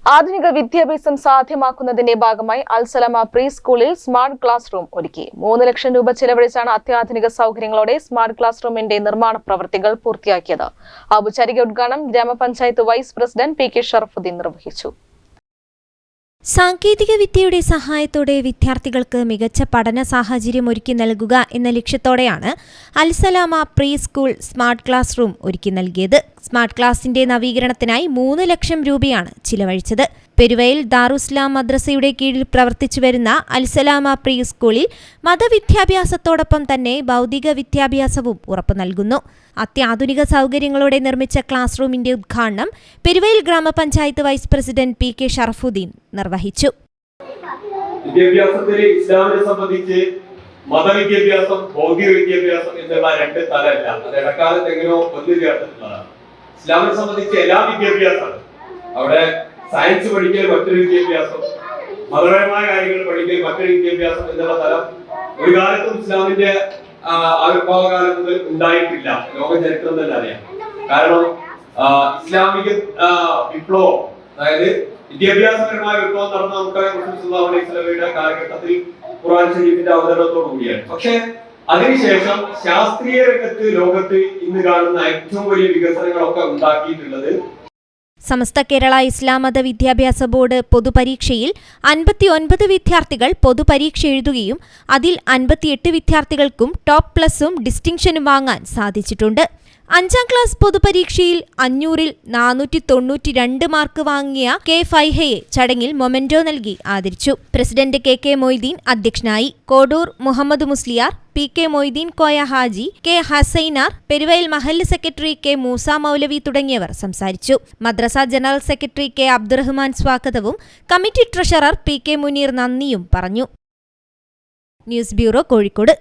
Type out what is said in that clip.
ആധുനിക വിദ്യാഭ്യാസം സാധ്യമാക്കുന്നതിന്റെ ഭാഗമായി അൽസലാമ പ്രീ സ്കൂളിൽ സ്മാർട്ട് ക്ലാസ് റൂം ഒരുക്കി. 3 ലക്ഷം രൂപ ചെലവഴിച്ചാണ് അത്യാധുനിക സൗകര്യങ്ങളോടെ സ്മാർട്ട് ക്ലാസ് റൂമിന്റെ നിർമ്മാണ പ്രവൃത്തികൾ പൂർത്തിയാക്കിയത്. ഔപചാരിക ഉദ്ഘാടനം ഗ്രാമപഞ്ചായത്ത് വൈസ് പ്രസിഡന്റ് പി.കെ. ഷറഫുദ്ദീൻ നിർവഹിച്ചു. സാങ്കേതിക വിദ്യയുടെ സഹായത്തോടെ വിദ്യാർത്ഥികൾക്ക് മികച്ച പഠന സാഹചര്യം ഒരുക്കി നൽകുക എന്ന ലക്ഷ്യത്തോടെയാണ് Al Salama pre school smart class room ഒരുക്കി നൽകിയത്. സ്മാർട്ട് ക്ലാസിന്റെ നവീകരണത്തിനായി 3 ലക്ഷം രൂപയാണ് ചിലവഴിച്ചത്. പെരുവയിൽ ദാറുസ്സലാം മദ്രസയുടെ കീഴിൽ പ്രവർത്തിച്ചു വരുന്ന അൽസലാമ പ്രീ സ്കൂളിൽ മതവിദ്യാഭ്യാസത്തോടൊപ്പം തന്നെ ഭൗതിക വിദ്യാഭ്യാസവും ഉറപ്പു നൽകുന്നു. അത്യാധുനിക സൗകര്യങ്ങളോടെ നിർമ്മിച്ച ക്ലാസ് റൂമിന്റെ ഉദ്ഘാടനം പെരുവയിൽ ഗ്രാമപഞ്ചായത്ത് വൈസ് പ്രസിഡന്റ് പി.കെ. ഷറഫുദ്ദീൻ നിർവഹിച്ചു. വിദ്യാഭ്യാസത്തിൽ ഇസ്ലാമിനെ സംബന്ധിച്ച് മതവിദ്യാഭ്യാസം, ഭൗതിക വിദ്യാഭ്യാസം എന്നുള്ള 2 തലമല്ല, അത് ഇടക്കാലത്ത് എങ്ങനെയോ ഒന്നു ചേർത്തിട്ടുള്ളതാണ്. ഇസ്ലാമിനെ സംബന്ധിച്ച് എല്ലാ വിദ്യാഭ്യാസമാണ്. അവിടെ സയൻസ് പഠിക്കൽ മറ്റൊരു വിദ്യാഭ്യാസം, മതപരമായ കാര്യങ്ങൾ പഠിക്കൽ മറ്റൊരു വിദ്യാഭ്യാസം എന്നുള്ള തലം ഒരു കാലത്തും ഇസ്ലാമിന്റെ ആവിർഭാവകാലം മുതൽ ഉണ്ടായിട്ടില്ല. ലോക ചരിത്രം തന്നെ അറിയാം. കാരണം ഇസ്ലാമിക വിപ്ലവം, അതായത് വിദ്യാഭ്യാസപരമായ വിപ്ലവം നടന്ന നമുക്കറിയാം റസൂൽ സ്വല്ലല്ലാഹു അലൈഹി വസല്ലമയുടെ കാലഘട്ടത്തിൽ ഖുർആൻ ശരീഫിന്റെ അവതരണത്തോടു കൂടിയാണ്. പക്ഷേ അതിനുശേഷം ശാസ്ത്രീയ രംഗത്ത് ലോകത്ത് ഇന്ന് കാണുന്ന ഏറ്റവും വലിയ വികസനങ്ങളൊക്കെ ഉണ്ടാക്കിയിട്ടുള്ളത് സമസ്ത കേരള ഇസ്ലാം മത വിദ്യാഭ്യാസ ബോർഡ് പൊതുപരീക്ഷയിൽ 59 വിദ്യാർത്ഥികൾ പൊതുപരീക്ഷ എഴുതുകയും അതിൽ 58 വിദ്യാർത്ഥികൾക്കും ടോപ്പ് പ്ലസും ഡിസ്റ്റിങ്ഷനും വാങ്ങാൻ സാധിച്ചിട്ടുണ്ട്. 5ാം ക്ലാസ് പൊതുപരീക്ഷയിൽ 500-ൽ 492 മാർക്ക് വാങ്ങിയ കെ ഫൈഹയെ ചടങ്ങിൽ മൊമെന്റോ നൽകി ആദരിച്ചു. പ്രസിഡന്റ് കെ മൊയ്തീൻ അധ്യക്ഷനായി. കോഡൂർ മുഹമ്മദ് മുസ്ലിയാർ, പി.കെ. മൊയ്തീൻ കോയ ഹാജി, കെ ഹസൈനാർ, പെരുവയിൽ മഹല്ല് സെക്രട്ടറി കെ മൂസ മൗലവി തുടങ്ങിയവർ സംസാരിച്ചു. മദ്രസ ജനറൽ സെക്രട്ടറി കെ അബ്ദുറഹ്മാൻ സ്വാഗതവും കമ്മിറ്റി ട്രഷറർ പി.കെ. മുനീർ നന്ദിയും പറഞ്ഞു. News bureau, Kozhikode.